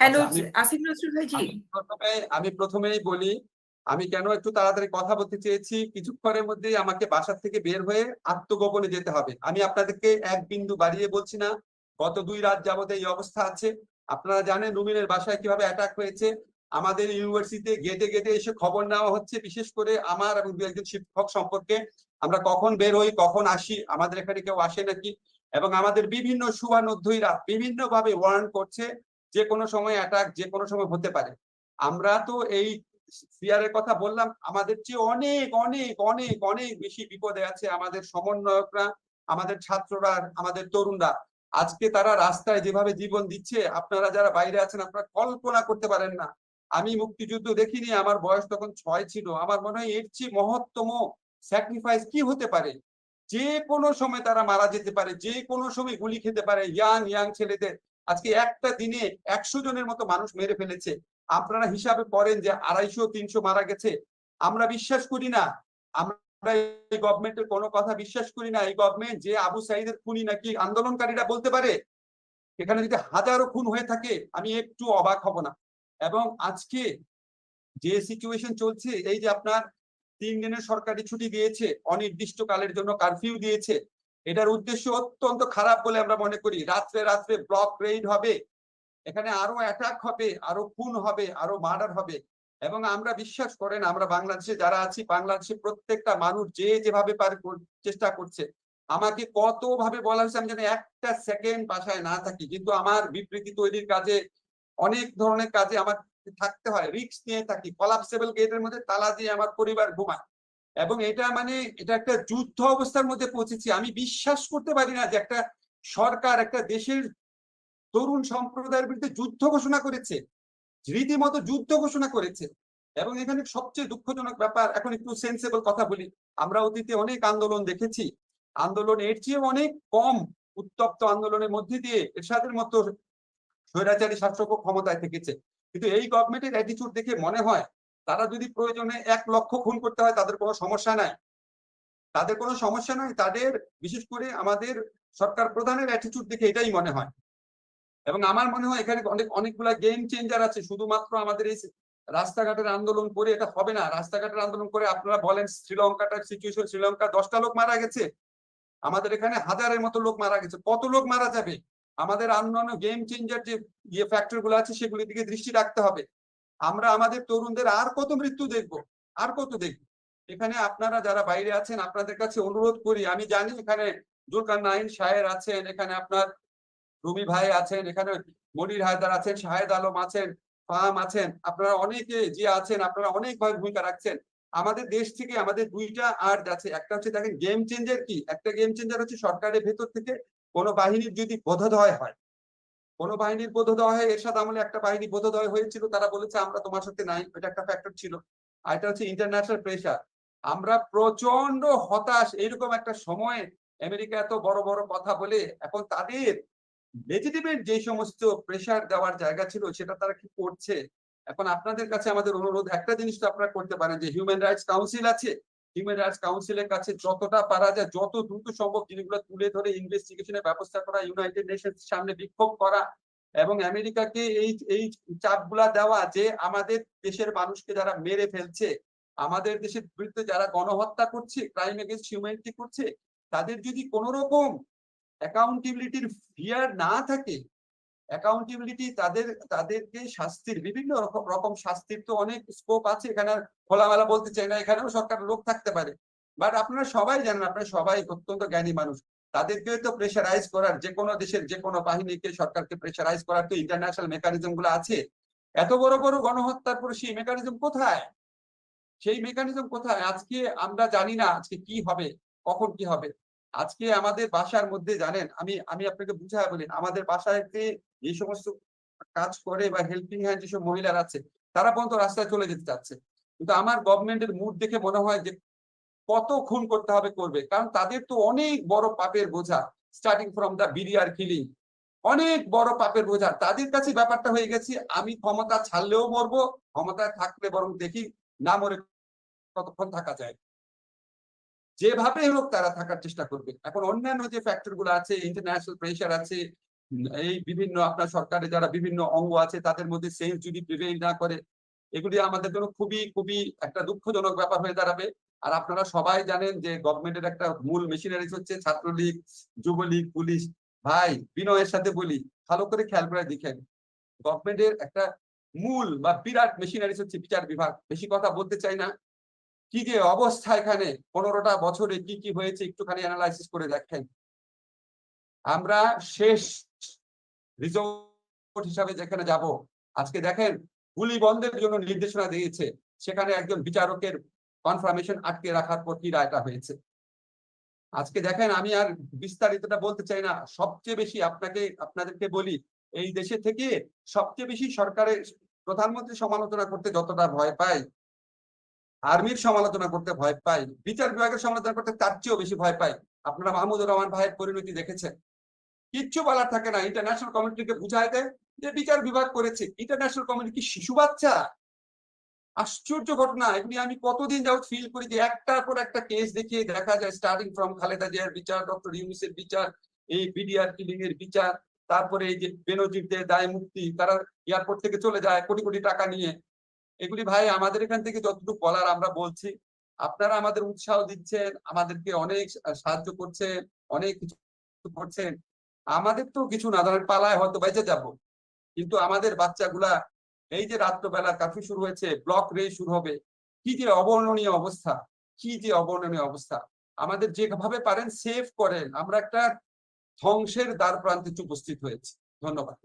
Hello, আচ্ছা, আসিফ নজরুল ভাই জি। আমি প্রথমেই বলি, আমি কেন একটু তাড়াতাড়ি কথা বলতে চেয়েছি, কিছুক্ষণের মধ্যেই আমাকে বাসা থেকে বের হয়ে আত্মগোপনে যেতে হবে। আমি আপনাদেরকে এক বিন্দু বাড়িয়ে বলছি না, গত 2 রাত যাবত এই অবস্থা আছে। আপনারা জানেন রুমিনের বাসায় কিভাবে অ্যাটাক হয়েছে। আমাদের ইউনিভার্সিটিতে গেটে গেটে এসে খবর নেওয়া হচ্ছে, বিশেষ করে আমার এবং 2 একজন শিক্ষক সম্পর্কে। আমরা কখন বের হই, কখন আসি, আমাদের এখানে কেউ আসে নাকি। এবং আমাদের বিভিন্ন শুভানুধ্যায়ীরা বিভিন্ন ভাবে ওয়ার্ন করছে যে কোনো সময় অ্যাটাক যে কোনো সময় হতে পারে। আমরা তো এই সিআরের কথা বললাম, আমাদের চেয়ে অনেক অনেক অনেক অনেক বেশি বিপদে আছে আমাদের সমন্বয়করা, আমাদের ছাত্ররা, আমাদের তরুণরা। আজকে তারা রাস্তায় যেভাবে জীবন দিচ্ছে, আপনারা যারা বাইরে আছেন আপনারা কল্পনা করতে পারেন না। আমি মুক্তিযুদ্ধ দেখিনি, আমার বয়স তখন 6 ছিল। আমার মনে হয় এর চেয়ে মহত্তম স্যাক্রিফাইস কি হতে পারে। যে কোনো সময় তারা মারা যেতে পারে, যে কোনো সময় গুলি খেতে পারে ইয়াং ইয়াং ছেলেদের। আজকে একটা দিনে 100 জনের মতো মানুষ মেরে ফেলেছে। আপনারা হিসাবে করেন যে 250-300 মারা গেছে। আমরা বিশ্বাস করি না, আমরা এই গভর্নমেন্টের কোনো কথা বিশ্বাস করি না। এই গভর্নমেন্ট যে আবু সাইদের খুনি নাকি আন্দোলনকারীরা বলতে পারে, এখানে যদি হাজারো খুন হয়ে থাকে আমি একটু অবাক হব না। এবং আজকে যে সিচুয়েশন চলছে, এই যে আপনার 3 দিনের সরকারি ছুটি দিয়েছে, অনির্দিষ্টকালের জন্য কারফিউ দিয়েছে, এটার উদ্দেশ্য অত্যন্ত খারাপ বলে আমরা মনে করি। রাত্রে রাত্রে ব্লক রেইড হবে, এখানে আরো অ্যাটাক হবে, আরো খুন হবে, আরো মার্ডার হবে। এবং আমরা বিশ্বাস করেন, আমরা বাংলাদেশে যারা আছি, বাংলাদেশে প্রত্যেকটা মানুষ যে যেভাবে পারে চেষ্টা করছে। আমাকে কত ভাবে বলা হয়েছে আমি যেন একটা সেকেন্ড বাসায় না থাকি, কিন্তু আমার বিবৃতি তৈরির কাজে, অনেক ধরনের কাজে আমার থাকতে হয়, রিস্ক নিয়ে থাকি। কলাপসেবল গেটের মধ্যে তালা দিয়ে আমার পরিবার ঘুমায়। এবং এটা মানে এটা একটা যুদ্ধ অবস্থার মধ্যে পৌঁছেছি। আমি বিশ্বাস করতে পারি না যে একটা সরকার একটা দেশের তরুণ সম্প্রদায়ের বিরুদ্ধে যুদ্ধ ঘোষণা করেছে, রীতিমতো যুদ্ধ ঘোষণা করেছে। এবং এখানে সবচেয়ে দুঃখজনক ব্যাপার, এখন একটু সেন্সেবল কথা বলি, আমরা অতীতে অনেক আন্দোলন দেখেছি। আন্দোলন এর চেয়ে অনেক কম উত্তপ্ত আন্দোলনের মধ্যে দিয়ে এরশাদের মতো স্বৈরাচারী শাসক ক্ষমতায় থেকেছে। কিন্তু এই গভর্নমেন্টের অ্যাটিটিউড দেখে মনে হয় তারা যদি প্রয়োজনে 1 লক্ষ খুন করতে হয় তাদের কোনো সমস্যা নাই, তাদের কোনো সমস্যা নাই। তাদের বিশেষ করে আমাদের সরকার প্রধানের অ্যাটিটিউড দেখে এটাই মনে হয়। এবং আমার মনে হয় এখানে অনেকগুলা গেম চেঞ্জার আছে। শুধুমাত্র আমাদের এই রাস্তাঘাটের আন্দোলন করে এটা হবে না। রাস্তাঘাটের আন্দোলন করে আপনারা বলেন শ্রীলঙ্কাটার সিচুয়েশন, শ্রীলঙ্কা 10টা লোক মারা গেছে, আমাদের এখানে হাজারের মতো লোক মারা গেছে। কত লোক মারা যাবে? আমাদের অন্যান্য গেম চেঞ্জার যে ফ্যাক্টর গুলো আছে সেগুলির দিকে দৃষ্টি রাখতে হবে। আমরা আমাদের তরুণদের আর কত মৃত্যু দেখবো, আর কত দেখবো? এখানে আপনারা যারা বাইরে আছেন আপনাদের কাছে অনুরোধ করি, আমি জানি এখানে জুলকারনাইন শাহের আছেন, এখানে আপনার রুমি ভাই আছেন, এখানে মনির হায়দার আছেন, শাহেদ আলম আছেন, ফাহাম আছেন, আপনারা অনেকে যে আছেন, আপনারা অনেকভাবে ভূমিকা রাখছেন। আমাদের দেশ থেকে আমাদের 2টা আর্ট আছে। একটা হচ্ছে দেখেন গেম চেঞ্জার কি, একটা গেম চেঞ্জার হচ্ছে সরকারের ভেতর থেকে কোনো বাহিনীর যদি বোধোদয় হয়, কোনো বাহিনীর বোধোদয় হয়। এরশাদ আমলে একটা বাহিনী বোধোদয় হয়েছিল, তারা বলেছে আমরা তোমার সাথে নাই, এটা একটা ফ্যাক্টর ছিল। আর এটা হচ্ছে ইন্টারন্যাশনাল প্রেশার। আমরা প্রচন্ড হতাশ এইরকম একটা সময়ে আমেরিকা এত বড় বড় কথা বলে এখন তাদের লেজিটিমেট যে সমস্ত প্রেশার দেওয়ার জায়গা ছিল সেটা তারা কি করছে। এখন আপনাদের কাছে আমাদের অনুরোধ, একটা জিনিস তো আপনারা করতে পারেন, যে হিউম্যান রাইটস কাউন্সিল আছে, হিউম্যান রাইটস কাউন্সিলের কাছে যতটা পারা যায় যত দ্রুত সম্ভব জিনিসগুলো তুলে ধরে ইনভেস্টিগেশনের ব্যবস্থা করা, ইউনাইটেড নেশনস সামনে বিক্ষোভ করা এবং আমেরিকাকে এই এই চাপগুলা দেওয়া যে আমাদের দেশের মানুষকে যারা মেরে ফেলছে, আমাদের দেশের বিরুদ্ধে যারা গণহত্যা করছে, ক্রাইম এগেইনস্ট হিউম্যানিটি করছে, তাদের যদি কোন রকম অ্যাকাউন্টেবিলিটির ফিয়ার না থাকে, অ্যাকাউন্টেবিলিটি তাদেরকে শাস্তির বিভিন্ন রকম শাস্তির তো অনেক স্কোপ আছে। এখানে খোলামেলা বলতে চাই না, এখানেও সরকার লোক থাকতে পারে। বাট আপনারা সবাই জানেন, আপনারা সবাই অত্যন্ত জ্ঞানী মানুষ, তাদেরকে তো প্রেশারাইজ করার, যে কোনো দেশের যে কোনো বাহিনীকে সরকারকে প্রেশারাইজ করার তো ইন্টারন্যাশনাল মেকানিজম গুলো আছে। এত বড় বড় গণহত্যার পরে সেই মেকানিজম কোথায়? সেই মেকানিজম কোথায়? আজকে আমরা জানি না আজকে কি হবে, কখন কি হবে। আজকে আমাদের বাসার মধ্যে জানেন, আমি আমি আপনাকে বুঝায় বলি, আমাদের বাসায় যে সমস্ত কাজ করে বা হেল্পিং হ্যান্ড যেসব মহিলারা আছে, তারা পর্যন্ত রাস্তায় চলে যেতে চাচ্ছে। কিন্তু আমার গভর্নমেন্টের মুড দেখে মনে হয় যে কত খুন করতে হবে করবে, কারণ তাদের তো অনেক বড় পাপের বোঝা। Starting from the BDR killing, অনেক বড় পাপের বোঝা তাদের কাছে ব্যাপারটা হয়ে গেছে। আমি ক্ষমতা ছাড়লেও মরবো, ক্ষমতায় থাকলে বরং দেখি না মরে কতক্ষণ থাকা যায়, যেভাবে হোক তারা থাকার চেষ্টা করবে। এখন অন্যান্য যে ফ্যাক্টর গুলো আছে, ইন্টারন্যাশনাল প্রেশার আছে, এই বিভিন্ন আপনার সরকারের যারা বিভিন্ন অঙ্গ আছে তাদের মধ্যে সেন্স যদি প্রিভেইল না করে, এগুলি আমাদের জন্য খুবই খুবই একটা দুঃখজনক ব্যাপার হয়ে দাঁড়াবে। আর আপনারা সবাই জানেন যে গভর্নমেন্টের একটা মূল মেশিনারিজ হচ্ছে ছাত্রলীগ, যুবলীগ, পুলিশ। ভাই বিনয়ের সাথে বলি, ভালো করে খেয়াল করে দেখেন, গভর্নমেন্টের একটা মূল বা বিরাট মেশিনারিজ হচ্ছে বিচার বিভাগ। বেশি কথা বলতে চাই না। কি যে অবস্থা এখানে, 15টা বছরে কি কি হয়েছে একটুখানি অ্যানালাইসিস করে দেখেন। আমরা শেষ রিসোর্ট হিসাবে যেখানে যাব, আজকে দেখেন গুলি বন্ধের জন্য নির্দেশনা দিয়েছে, সেখানে একজন বিচারকের কনফার্মেশন আটকে রাখার পর কি রায়টা হয়েছে। আজকে দেখেন, আমি আর বিস্তারিতটা বলতে চাই না, সবচেয়ে বেশি আপনাদেরকে বলি, এই দেশে থেকে সবচেয়ে বেশি সরকারের প্রধানমন্ত্রী সমালোচনা করতে যতটা ভয় পাই, আর্মির সমালোচনা করতে ভয় পাই, বিচার বিভাগের সমালোচনা করতে তার চেয়েও বেশি ভয় পাই। আপনারা মাহমুদুর রহমান ভাইয়ের পরিণতি দেখেছেন, কিচ্ছু বলার থাকে না, ইন্টারন্যাশনাল কমিউনিটিকে বুঝায় দেয় যে বিচার বিভাগ করেছে। ইন্টারন্যাশনাল কমিউনিটি কি শিশু বাচ্চা? আশ্চর্য ঘটনা। এগুলি আমি কতদিন যাবত ফিল করি যে একটার পর একটা কেস দেখিয়ে দেখা যায়, স্টার্টিং ফ্রম খালেদা জিয়ার বিচার, ডক্টর ইউনূসের বিচার, এই বিডিআর কিলিং এর বিচার, তারপরে এই যে বেনজিরদের দায় মুক্তি, তারা এয়ারপোর্ট থেকে চলে যায় কোটি কোটি টাকা নিয়ে। এগুলি ভাই আমাদের এখান থেকে যতটুকু বলার আমরা বলছি, আপনারা আমাদের উৎসাহ দিচ্ছেন, আমাদেরকে অনেক সাহায্য করছেন, অনেক কিছু করছেন। আমাদের তো কিছু না, ধরেন পালায় হয়তো বেঁচে যাব, কিন্তু আমাদের বাচ্চাগুলা, এই যে রাত্রবেলা কার্ফিউ শুরু হয়েছে, ব্লক রে শুরু হবে, কি যে অবর্ণনীয় অবস্থা, কি যে অবর্ণনীয় অবস্থা। আমাদের যেভাবে পারেন সেভ করেন, আমরা একটা ধ্বংসের দ্বার প্রান্তে উপস্থিত হয়েছি। ধন্যবাদ।